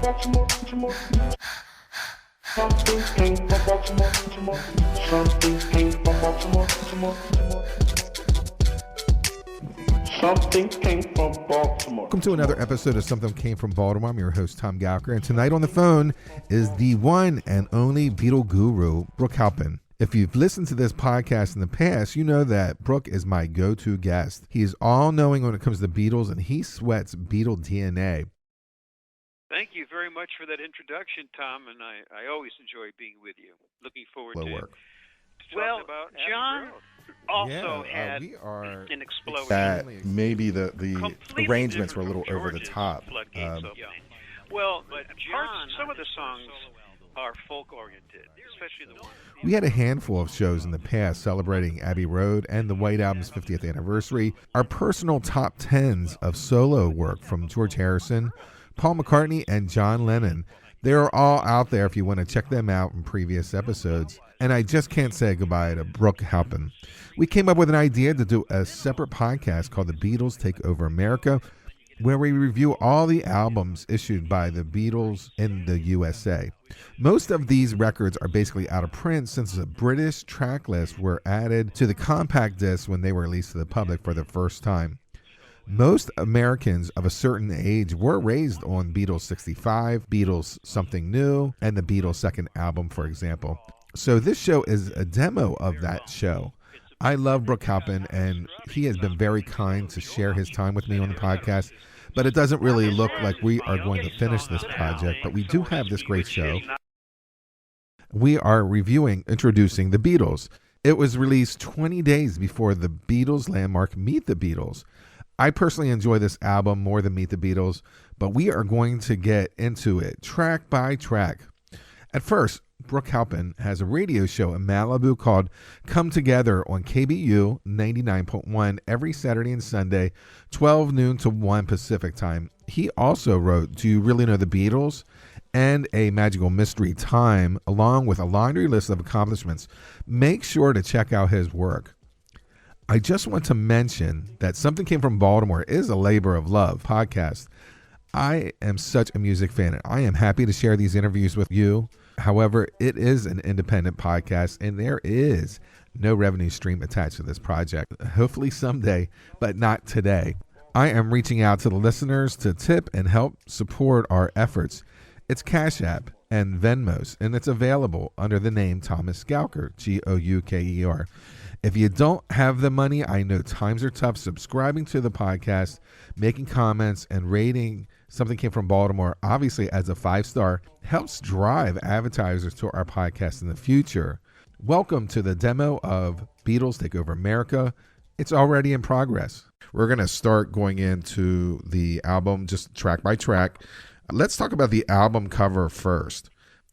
Something came from Baltimore. Something came from Baltimore. Something came from Baltimore. Welcome to another episode of Something Came from Baltimore. I'm your host, Tom Gowker, and tonight on the phone is the one and only Beatles Guru Brooke Halpin. If you've listened to this podcast in the past, you know that Brooke is my go-to guest. He is all-knowing when it comes to Beatles, and he sweats Beatle DNA. Thank you very much for that introduction, Tom, and I always enjoy being with you. Looking forward to talking about John Abbey Road. also had we are an explosion. That maybe the Completely arrangements were a different little from over the George's top. floodgates opening. Well, But some of the songs are folk-oriented, especially the ones. We had a handful of shows in the past celebrating Abbey Road and the White Album's 50th anniversary. Our personal top 10s of solo work from George Harrison, Paul McCartney, and John Lennon. They're all out there if you want to check them out in previous episodes. And I just can't say goodbye to Brooke Halpin. We came up with an idea to do a separate podcast called The Beatles Take Over America, where we review all the albums issued by the Beatles in the USA. Most of these records are basically out of print since the British track lists were added to the compact disc when they were released to the public for the first time. Most Americans of a certain age were raised on Beatles 65, Beatles Something New, and the Beatles' second album, for example. So this show is a demo of that show. I love Brooke Halpin, and he has been very kind to share his time with me on the podcast, but it doesn't really look like we are going to finish this project, but we do have this great show. We are introducing the Beatles. It was released 20 days before the Beatles landmark Meet the Beatles. I personally enjoy this album more than Meet the Beatles, but we are going to get into it track by track. At first, Brooke Halpin has a radio show in Malibu called Come Together on KBU 99.1 every Saturday and Sunday, 12 noon to 1 Pacific time. He also wrote Do You Really Know the Beatles? And A Magical Mystery Time, along with a laundry list of accomplishments. Make sure to check out his work. I just want to mention that Something Came from Baltimore is a labor of love podcast. I am such a music fan, and I am happy to share these interviews with you. However, it is an independent podcast, and there is no revenue stream attached to this project. Hopefully someday, but not today. I am reaching out to the listeners to tip and help support our efforts. It's Cash App and Venmos, and it's available under the name Thomas Gowker, Gouker. If you don't have the money, I know times are tough. Subscribing to the podcast, making comments, and rating Something Came from Baltimore, obviously as a 5-star, helps drive advertisers to our podcast in the future. Welcome to the demo of Beatles Take Over America. It's already in progress. We're going to start going into the album just track by track. Let's talk about the album cover first.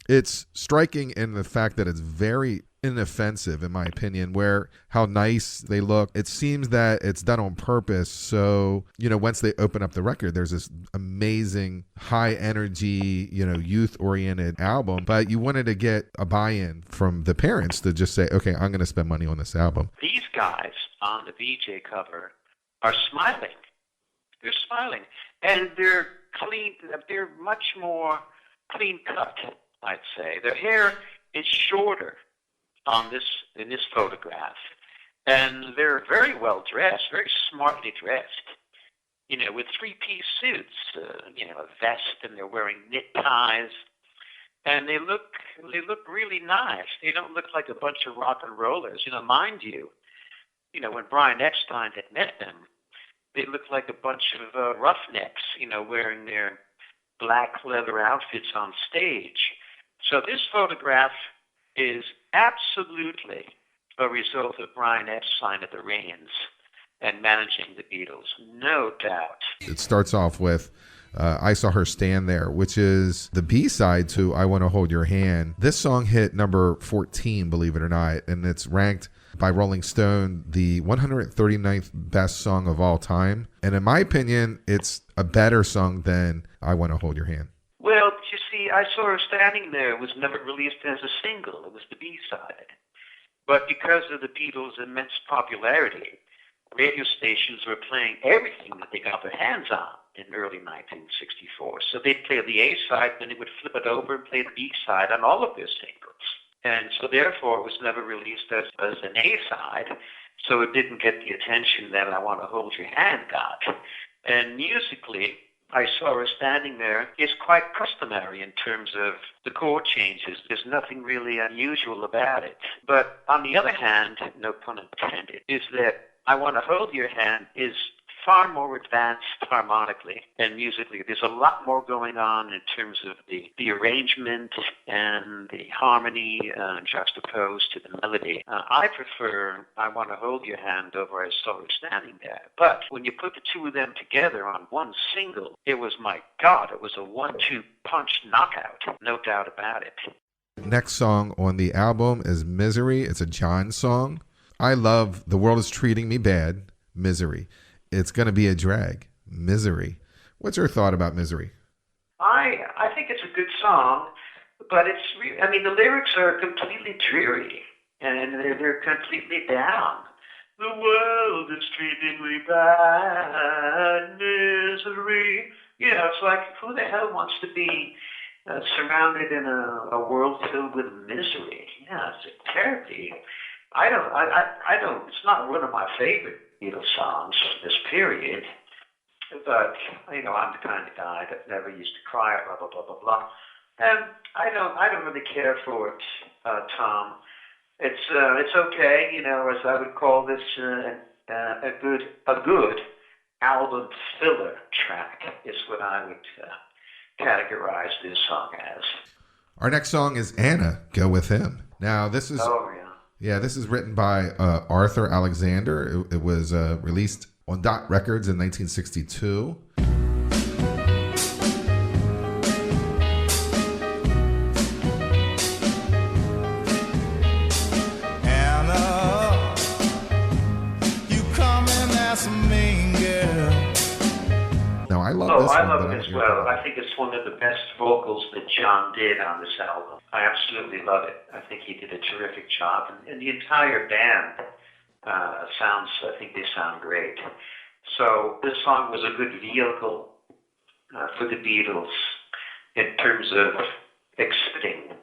It's striking in the fact that it's very inoffensive, in my opinion, where how nice they look. It seems that it's done on purpose. So, once they open up the record, there's this amazing high energy, youth-oriented album. But you wanted to get a buy-in from the parents to just say, okay, I'm going to spend money on this album. These guys on the VJ cover are smiling. They're smiling. And they're clean. They're much more clean cut, I'd say. Their hair is shorter in this photograph, and they're very well dressed, very smartly dressed, with 3-piece suits, a vest, and they're wearing knit ties, and they look really nice. They don't look like a bunch of rock and rollers, mind you. When Brian Epstein had met them, they looked like a bunch of roughnecks, wearing their black leather outfits on stage. So this photograph is absolutely a result of Brian Epstein at the reins and managing the Beatles, no doubt. It starts off with I Saw Her Stand There, which is the B-side to I Want to Hold Your Hand. This song hit number 14, believe it or not, and it's ranked by Rolling Stone the 139th best song of all time. And in my opinion, it's a better song than I Want to Hold Your Hand. Well, you see, I Saw Her Standing There was never released as a single. It was the B-side. But because of the Beatles' immense popularity, radio stations were playing everything that they got their hands on. in early 1964. So they'd play the A side, then they would flip it over and play the B side on all of their singles. And so therefore it was never released as an A side, so it didn't get the attention that I Want to Hold Your Hand got. And musically, I Saw Her Standing There is quite customary in terms of the chord changes. There's nothing really unusual about it. But on the other hand, no pun intended, is that I Want to Hold Your Hand is far more advanced harmonically and musically. There's a lot more going on in terms of the arrangement and the harmony juxtaposed to the melody. I prefer I Want to Hold Your Hand over I Saw Her Standing There. But when you put the two of them together on one single, it was, my God, it was a 1-2 punch knockout. No doubt about it. Next song on the album is Misery. It's a John song. I love The World Is Treating Me Bad, Misery. It's going to be a drag, Misery. What's your thought about Misery? I think it's a good song, but the lyrics are completely dreary, and they're completely down. The world is treating me bad, misery. You know, it's like, who the hell wants to be surrounded in a world filled with misery? Yeah, it's terribly. I don't. It's not one of my favorite Beatles songs from this period, but I'm the kind of guy that never used to cry, blah blah blah blah blah, and I don't really care for it, Tom. It's okay, as I would call this a good album filler track is what I would categorize this song as. Our next song is Anna, Go With Him. Now this is. Oh yeah. Yeah, this is written by Arthur Alexander. It was released on Dot Records in 1962. Anna, you coming as a mean girl. Now, I love this one. I love it as well. I think it's one of the best vocals that John did on this album. I absolutely love it. I think he did a terrific job. And the entire band they sound great. So this song was a good vehicle for the Beatles in terms of exhibiting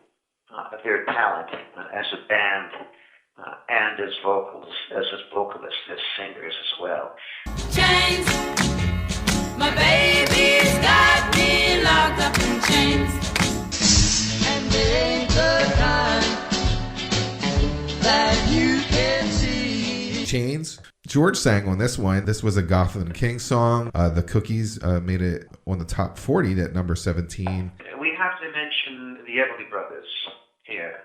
their talent as a band and as vocalists, as singers as well. Chains, my baby's got me locked up in chains, and it ain't the kind that you can see. Chains. George sang on this one. This was a Gotham King song. The Cookies made it on the top 40 at number 17. We have to mention the Everly Brothers here.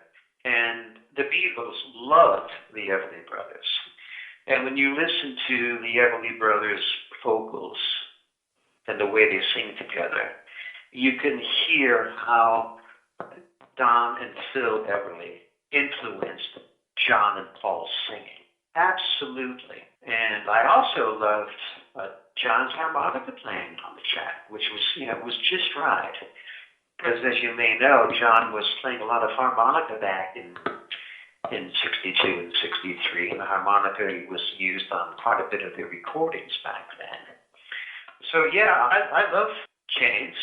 And the Beatles loved the Everly Brothers. And when you listen to the Everly Brothers' vocals and the way they sing together, you can hear how Don and Phil Everly influenced John and Paul's singing. Absolutely. And I also loved John's harmonica playing on the track, which was just right. Because as you may know, John was playing a lot of harmonica back in 62 and 63, and the harmonica was used on quite a bit of their recordings back then. So yeah, I love Chains.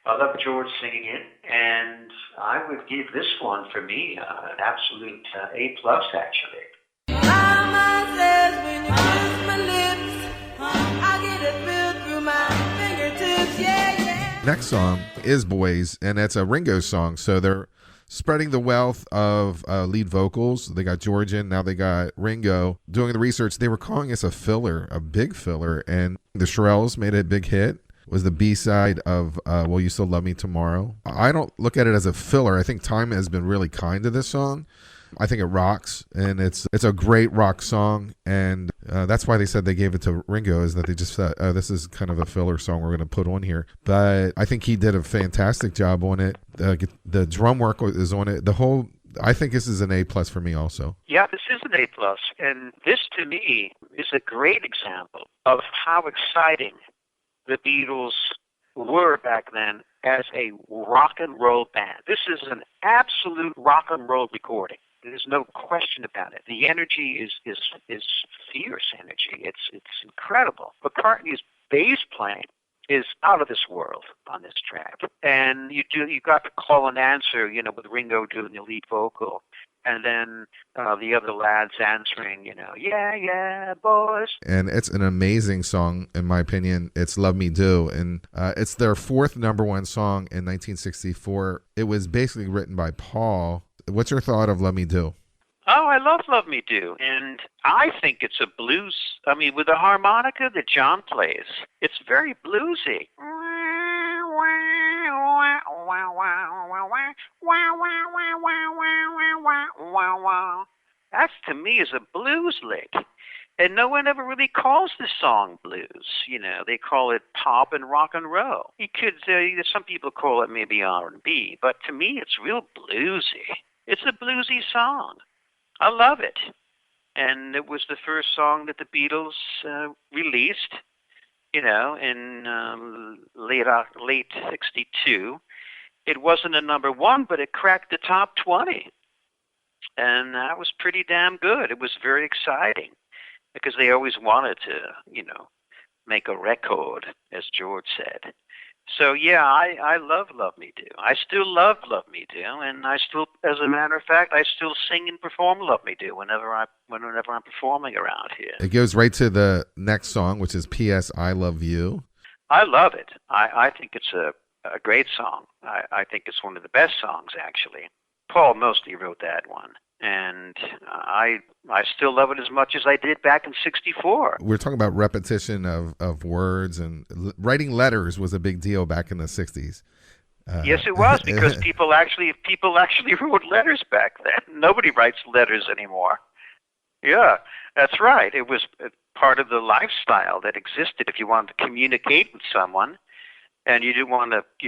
I love George singing it, and I would give this one, for me, an absolute A+, actually. Mama says when you kiss my lips, I get a feel through my fingertips, yeah. Next song is Boys, and it's a Ringo song. So they're spreading the wealth of lead vocals. They got George in, now they got Ringo. Doing the research, they were calling this a filler, a big filler, and the Shirelles made it a big hit. It was the B-side of Will You Still Love Me Tomorrow. I don't look at it as a filler. I think time has been really kind to this song. I think it rocks, and it's a great rock song, and that's why they said they gave it to Ringo, is that they just said, oh, this is kind of a filler song we're going to put on here. But I think he did a fantastic job on it. The drum work is on it. I think this is an A+ for me also. Yeah, this is an A+, and this to me is a great example of how exciting the Beatles were back then as a rock and roll band. This is an absolute rock and roll recording. There's no question about it. The energy is fierce energy. It's incredible. McCartney's bass playing is out of this world on this track. And you got the call and answer, with Ringo doing the lead vocal. And then the other lads answering, yeah, boys. And it's an amazing song, in my opinion. It's Love Me Do. And it's their fourth number one song in 1964. It was basically written by Paul. What's your thought of Love Me Do? Oh, I love Me Do. And I think it's a blues. I mean, with the harmonica that John plays, it's very bluesy. That to me is a blues lick. And no one ever really calls this song blues. They call it pop and rock and roll. You could some people call it maybe R&B, but to me it's real bluesy. It's a bluesy song. I love it. And it was the first song that the Beatles released, in late 62. It wasn't a number one, but it cracked the top 20. And that was pretty damn good. It was very exciting because they always wanted to, make a record, as George said. So, yeah, I love Me Do. I still love Me Do. And I still, as a matter of fact, I still sing and perform Love Me Do whenever I'm performing around here. It goes right to the next song, which is P.S. I Love You. I love it. I think it's a great song. I think it's one of the best songs, actually. Paul mostly wrote that one. And I still love it as much as I did back in 64. We're talking about repetition of words, and writing letters was a big deal back in the 60s. Yes, it was, because people actually wrote letters back then. Nobody writes letters anymore. Yeah, that's right. It was part of the lifestyle that existed. If you wanted to communicate with someone, and you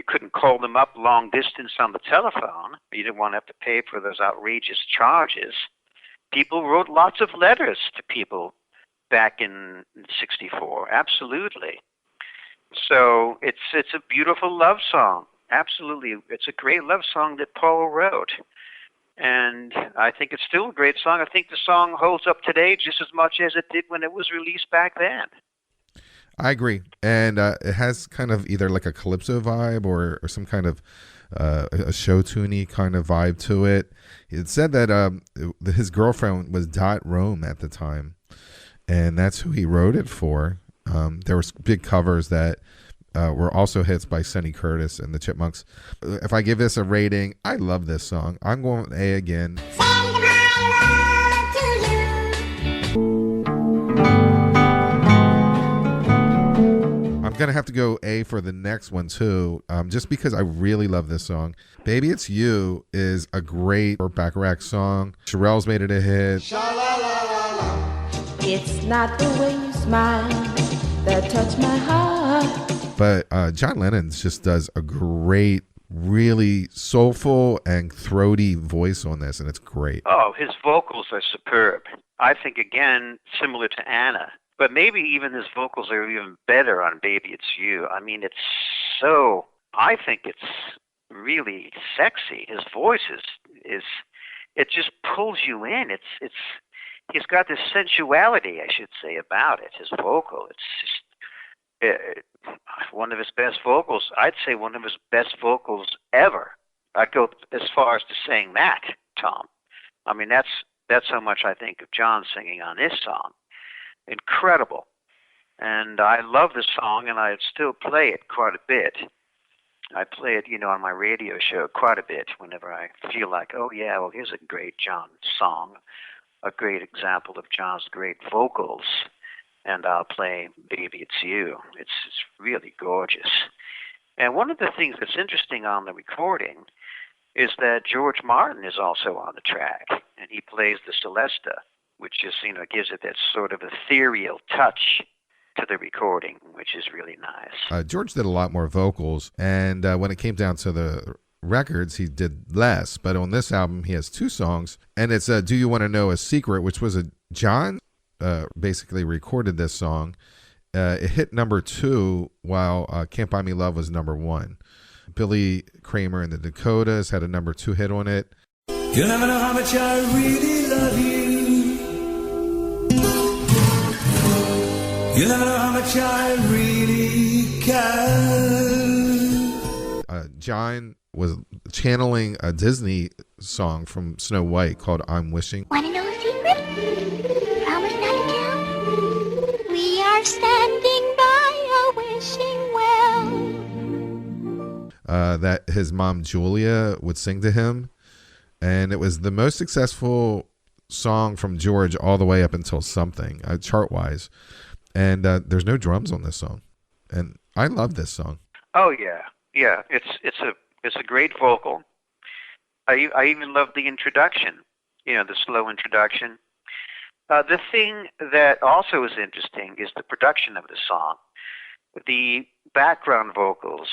couldn't call them up long distance on the telephone, you didn't want to have to pay for those outrageous charges, people wrote lots of letters to people back in 64. Absolutely. So it's a beautiful love song. Absolutely. It's a great love song that Paul wrote. And I think it's still a great song. I think the song holds up today just as much as it did when it was released back then. I agree. And it has kind of either like a calypso vibe or some kind of a show-tuney kind of vibe to it. It said that his girlfriend was Dot Rome at the time, and that's who he wrote it for. There were big covers that were also hits by Sonny Curtis and the Chipmunks. If I give this a rating, I love this song. I'm going with A again. I'm going to have to go A for the next one, too, just because I really love this song. Baby It's You is a great Burt Bacharach song. Cheryl's made it a hit. It's not the way you smile that touch my heart. But John Lennon just does a great, really soulful and throaty voice on this, and it's great. Oh, his vocals are superb. I think, again, similar to Anna. But maybe even his vocals are even better on Baby It's You. I mean, I think it's really sexy. His voice is it just pulls you in. He's got this sensuality, I should say, about it, his vocal. It's just one of his best vocals. I'd say one of his best vocals ever. I'd go as far as to saying that, Tom. I mean, that's how much I think of John singing on this song. Incredible. And I love the song, and I still play it quite a bit. I play it, on my radio show quite a bit whenever I feel like, oh, yeah, well, here's a great John song, a great example of John's great vocals, and I'll play Baby It's You. It's really gorgeous. And one of the things that's interesting on the recording is that George Martin is also on the track, and he plays the Celesta, which just, gives it that sort of ethereal touch to the recording, which is really nice. George did a lot more vocals, and when it came down to the records, he did less. But on this album, he has two songs, and it's Do You Want to Know a Secret, which was John basically recorded this song. It hit number 2, while Can't Buy Me Love was number 1. Billy Kramer and the Dakotas had a number 2 hit on it. You'll never know how much I really love you. You'll never know how much I really John was channeling a Disney song from Snow White called I'm Wishing. Want to know a secret? Promise not to tell. We are standing by a wishing well. That his mom Julia would sing to him. And it was the most successful song from George all the way up until Something, chart-wise. And there's no drums on this song. And I love this song. Oh, yeah. Yeah, it's a great vocal. I even love the introduction, the slow introduction. The thing that also is interesting is the production of the song. The background vocals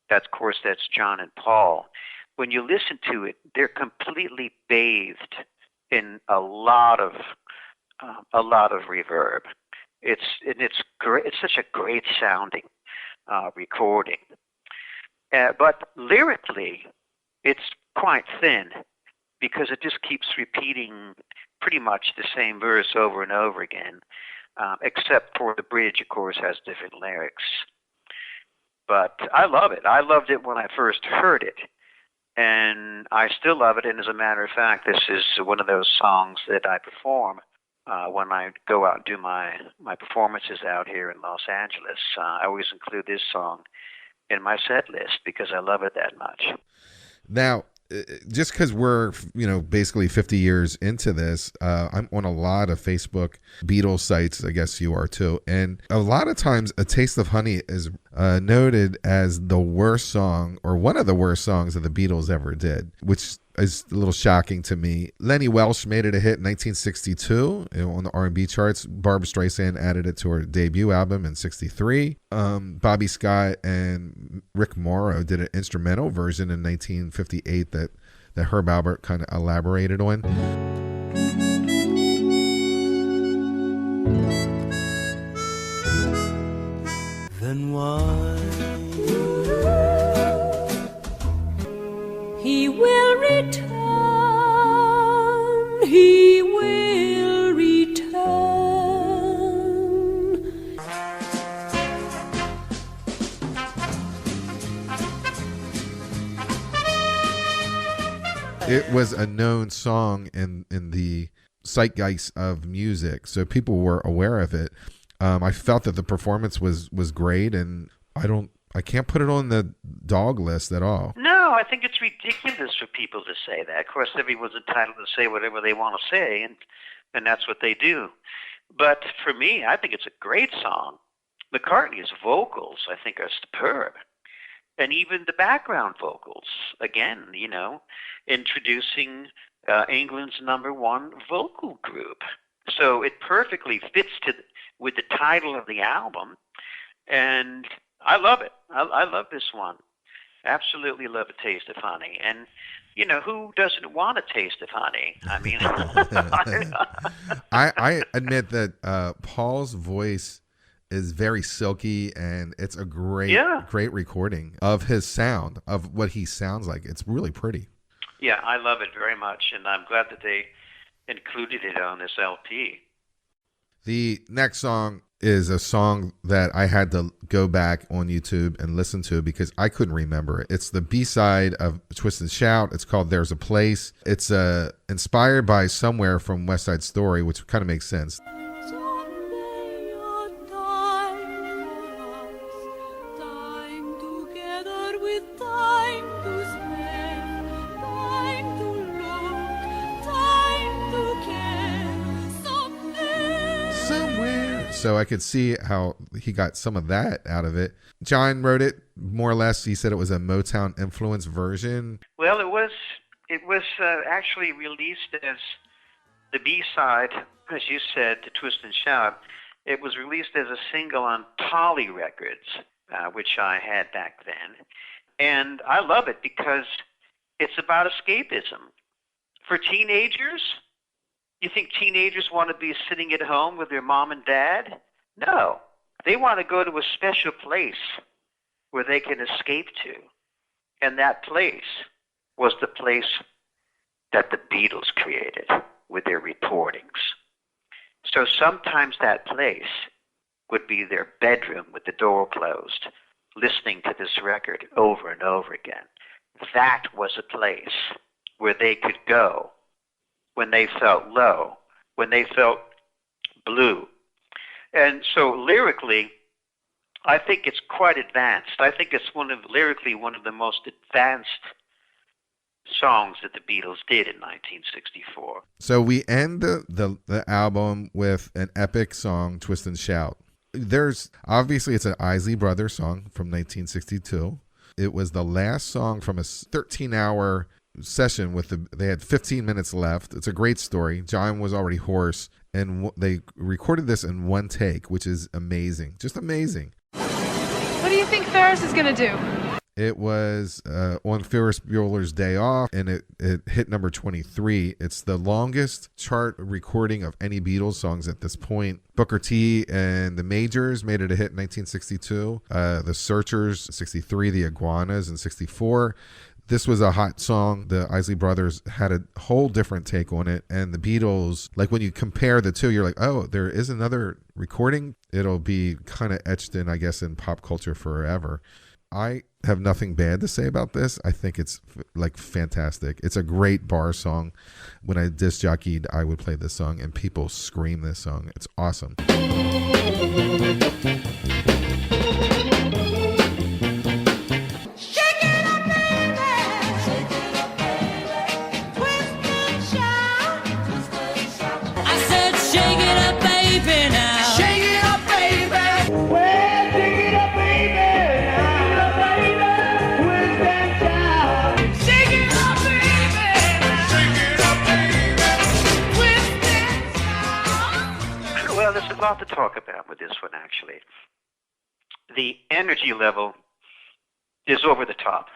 that's John and Paul. When you listen to it, they're completely bathed in a lot of reverb. It's great. It's such a great sounding recording. But lyrically, it's quite thin because it just keeps repeating pretty much the same verse over and over again, except for the bridge, of course, has different lyrics. But I love it. I loved it when I first heard it, and I still love it. And as a matter of fact, this is one of those songs that I perform when I go out and do my performances out here in Los Angeles. I always include this song in my set list because I love it that much. Now, just because we're, basically 50 years into this, I'm on a lot of Facebook Beatles sites, I guess you are too. And a lot of times A Taste of Honey is noted as the worst song or one of the worst songs that the Beatles ever did, which is a little shocking to me. Lenny Welsh made it a hit in 1962 on the R&B charts. Barbra Streisand added it to her debut album in 63. Bobby Scott and Rick Morrow did an instrumental version in 1958 that Herb Alpert kind of elaborated on. Then why He will return, he will return. It was a known song in the zeitgeist of music, so people were aware of it. I felt that the performance was great, and I can't put it on the dog list at all. No, I think it's ridiculous for people to say that. Of course, everyone's entitled to say whatever they want to say, and that's what they do. But for me, I think it's a great song. McCartney's vocals, I think, are superb. And even the background vocals, again, introducing England's #1 vocal group. So it perfectly fits with the title of the album, and I love it. I love this one. Absolutely love A Taste of Honey. And, who doesn't want a taste of honey? I mean, I admit that Paul's voice is very silky, and it's a great recording of his sound, of what he sounds like. It's really pretty. Yeah, I love it very much, and I'm glad that they included it on this LP. The next song is a song that I had to go back on YouTube and listen to because I couldn't remember it. It's the B-side of Twist and Shout. It's called There's a Place. It's inspired by Somewhere from West Side Story, which kind of makes sense. Someday a time for us, time together with time to spend, time to love, time to care, Somewhere. So I could see how he got some of that out of it. John wrote it more or less. He said it was a Motown influence version. Well, it was actually released as the B-side, as you said, to Twist and Shout. It was released as a single on Polly Records, which I had back then. And I love it because it's about escapism. For teenagers, you think teenagers want to be sitting at home with their mom and dad? No. They want to go to a special place where they can escape to. And that place was the place that the Beatles created with their recordings. So sometimes that place would be their bedroom with the door closed, listening to this record over and over again. That was a place where they could go when they felt low, when they felt blue. And so lyrically, I think it's quite advanced. I think it's lyrically one of the most advanced songs that the Beatles did in 1964. So we end the album with an epic song, Twist and Shout. There's obviously, it's an Isley Brothers song from 1962. It was the last song from a 13-hour session they had 15 minutes left. It's a great story. John was already hoarse, and they recorded this in one take, which is amazing. Just amazing. What do you think Ferris is going to do? It was on Ferris Bueller's Day Off, and it hit number 23. It's the longest chart recording of any Beatles songs at this point. Booker T and the Majors made it a hit in 1962. The Searchers, 63. The Iguanas in 64. This was a hot song. The Isley Brothers had a whole different take on it. And the Beatles, like when you compare the two, you're like, oh, there is another recording. It'll be kind of etched in, I guess, in pop culture forever. I have nothing bad to say about this. I think it's like fantastic. It's a great bar song. When I disc jockeyed, I would play this song and people scream this song. It's awesome. A lot to talk about with this one, actually. The energy level is over the top.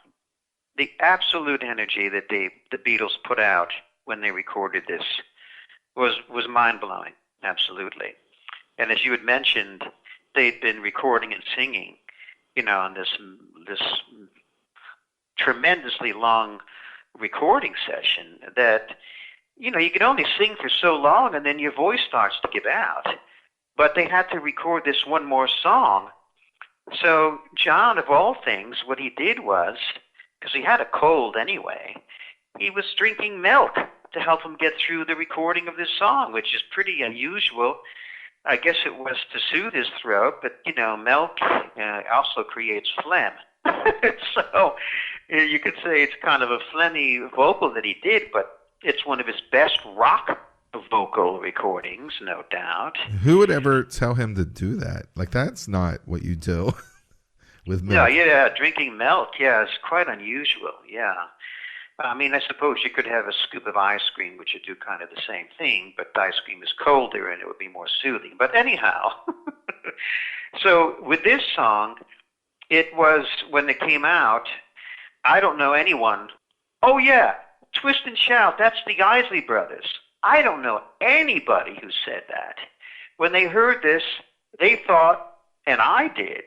The absolute energy that the Beatles put out when they recorded this was mind-blowing, absolutely. And as you had mentioned, they'd been recording and singing, on this tremendously long recording session that, you can only sing for so long and then your voice starts to give out. But they had to record this one more song. So John, of all things, what he did was, because he had a cold anyway, he was drinking milk to help him get through the recording of this song, which is pretty unusual. I guess it was to soothe his throat, but, milk also creates phlegm. So you could say it's kind of a phlegmy vocal that he did, but it's one of his best rock vocal recordings, no doubt. Who would ever tell him to do that? Like, that's not what you do with milk. No, yeah, drinking milk, yeah, it's quite unusual, yeah. I mean, I suppose you could have a scoop of ice cream, which would do kind of the same thing, but ice cream is colder and it would be more soothing. But anyhow, so with this song, it was, when it came out, I don't know anyone. Oh, yeah, Twist and Shout, that's the Isley Brothers. I don't know anybody who said that. When they heard this, they thought, and I did,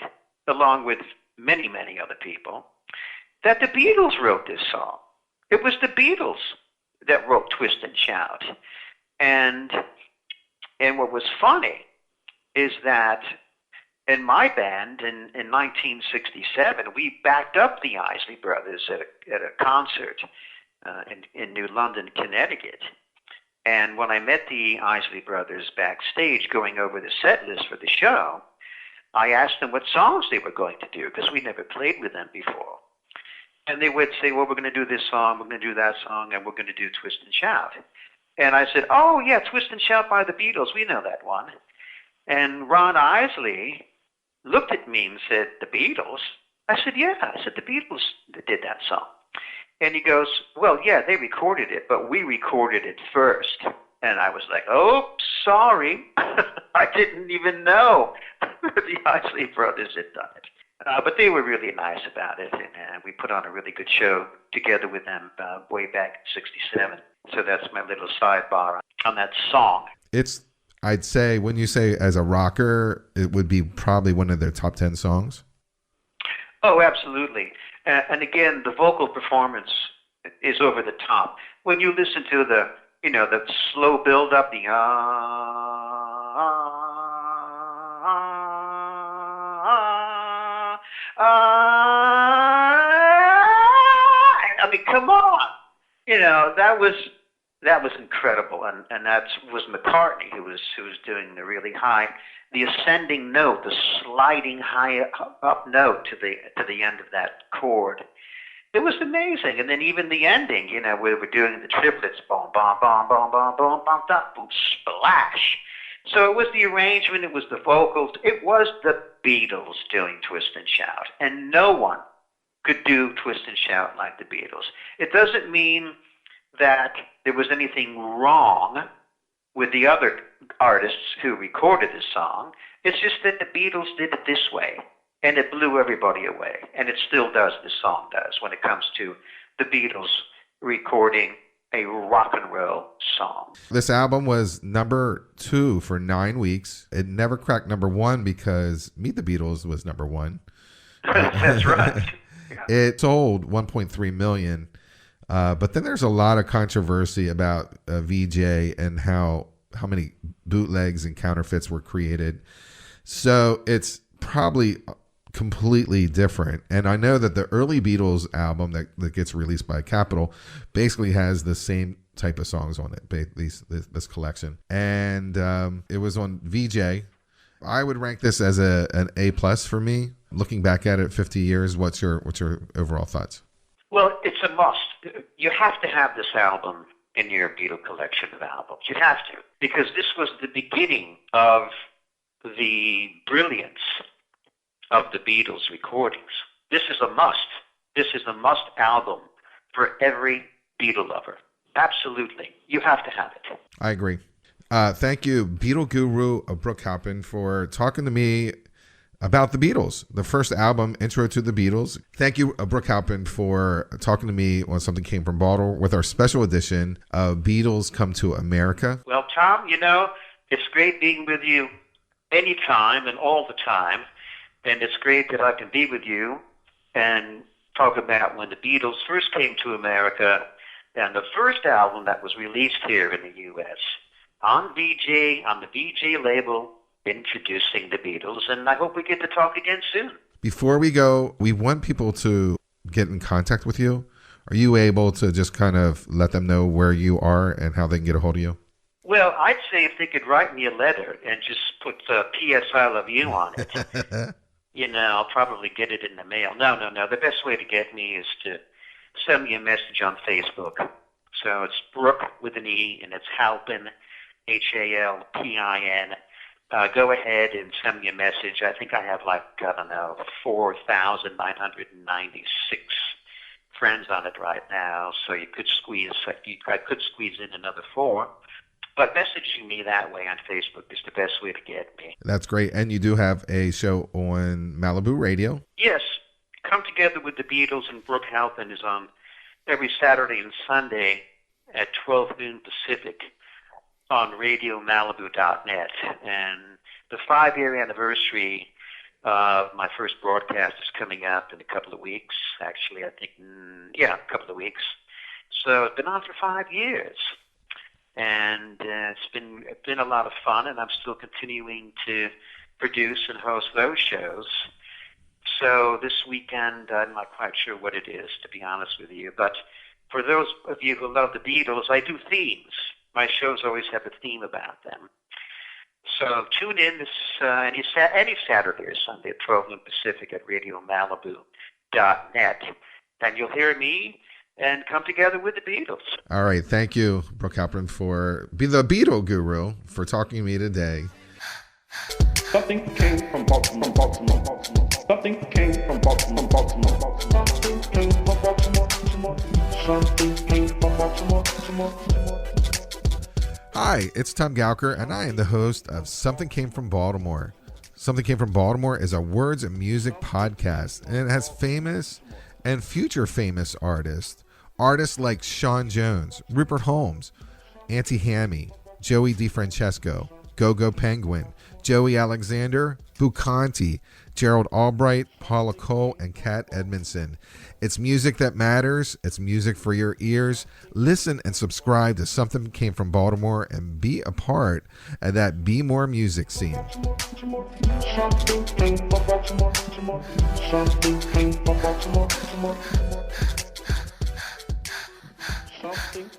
along with many, many other people, that the Beatles wrote this song. It was the Beatles that wrote Twist and Shout. And what was funny is that in my band in 1967, we backed up the Isley Brothers at a concert in New London, Connecticut. And when I met the Isley Brothers backstage going over the set list for the show, I asked them what songs they were going to do, because we never played with them before. And they would say, well, we're going to do this song, we're going to do that song, and we're going to do Twist and Shout. And I said, oh, yeah, Twist and Shout by the Beatles, we know that one. And Ron Isley looked at me and said, the Beatles? I said, yeah. I said, the Beatles did that song. And he goes, well, yeah, they recorded it, but we recorded it first. And I was like, oh, sorry. I didn't even know the Isley Brothers had done it. But they were really nice about it, and we put on a really good show together with them way back in '67. So that's my little sidebar on that song. It's, I'd say, when you say as a rocker, it would be probably one of their top 10 songs. Oh, absolutely. And again, the vocal performance is over the top. When you listen to the slow build up, the I mean, come on. You know, that was incredible, and that was McCartney who was doing the really high, the ascending note, the sliding high up note to the end of that chord. It was amazing, and then even the ending, you know, we were doing the triplets, boom, boom, boom, boom, boom, boom, boom, boom, boom, splash. So it was the arrangement, it was the vocals, it was the Beatles doing Twist and Shout, and no one could do Twist and Shout like the Beatles. It doesn't mean that there was anything wrong with the other artists who recorded the song. It's just that the Beatles did it this way, and it blew everybody away. And it still does, this song does, when it comes to the Beatles recording a rock and roll song. This album was number 2 for 9 weeks. It never cracked number 1 because Meet the Beatles was number 1. That's right. Yeah. It sold 1.3 million. But then there's a lot of controversy about VJ and how many bootlegs and counterfeits were created. So it's probably completely different. And I know that the early Beatles album that gets released by Capitol basically has the same type of songs on it, this collection. And it was on VJ. I would rank this as an A+ for me. Looking back at it 50 years, what's your overall thoughts? Well, it's a must. You have to have this album in your Beatle collection of albums. You have to, because this was the beginning of the brilliance of the Beatles recordings. This is a must. This is a must album for every Beatle lover. Absolutely. You have to have it. I agree. Thank you, Beatle Guru Brooke Halpin, for talking to me about the Beatles, the first album, Intro to the Beatles. Thank you, Brooke Halpin, for talking to me when Something Came from Baltimore with our special edition of Beatles Come to America. Well, Tom, you know, it's great being with you anytime and all the time. And it's great that I can be with you and talk about when the Beatles first came to America and the first album that was released here in the U.S. on the VJ label, introducing the Beatles. And I hope we get to talk again soon. Before we go, we want people to get in contact with you. Are you able to just kind of let them know where you are and how they can get a hold of you? Well, I'd say if they could write me a letter and just put P.S. I love you on it. You know, I'll probably get it in the mail. No. The best way to get me is to send me a message on Facebook. So it's Brooke with an E, and it's Halpin, Halpin. Go ahead and send me a message. I think I have 4,996 friends on it right now. So I could squeeze in another 4. But messaging me that way on Facebook is the best way to get me. That's great. And you do have a show on Malibu Radio? Yes. Come Together with the Beatles and Brooke Halpin is on every Saturday and Sunday at 12 noon Pacific on RadioMalibu.net. And the 5-year anniversary of my first broadcast is coming up in a couple of weeks. Actually, I think, a couple of weeks. So it's been on for 5 years. And it's been a lot of fun, and I'm still continuing to produce and host those shows. So this weekend, I'm not quite sure what it is, to be honest with you. But for those of you who love the Beatles, I do themes. My shows always have a theme about them. So tune in this any Saturday or Sunday at 12 noon Pacific at RadioMalibu.net, and you'll hear me and Come Together with the Beatles. All right. Thank you, Brooke Halpin, for being the Beatle Guru, for talking to me today. Something came from Baltimore. Something came from Baltimore. Something came from Baltimore. Something came from Baltimore. Hi, it's Tom Gauker, and I am the host of Something Came from Baltimore. Something Came from Baltimore is a words and music podcast, and it has famous and future famous artists like Sean Jones, Rupert Holmes, Auntie Hammy, Joey DeFrancesco, Go-Go Penguin, Joey Alexander, Bucanti, Gerald Albright, Paula Cole, and Kat Edmondson. It's music that matters. It's music for your ears. Listen and subscribe to Something Came from Baltimore and be a part of that Be More music scene. Something came from Baltimore. Something came from Baltimore. Something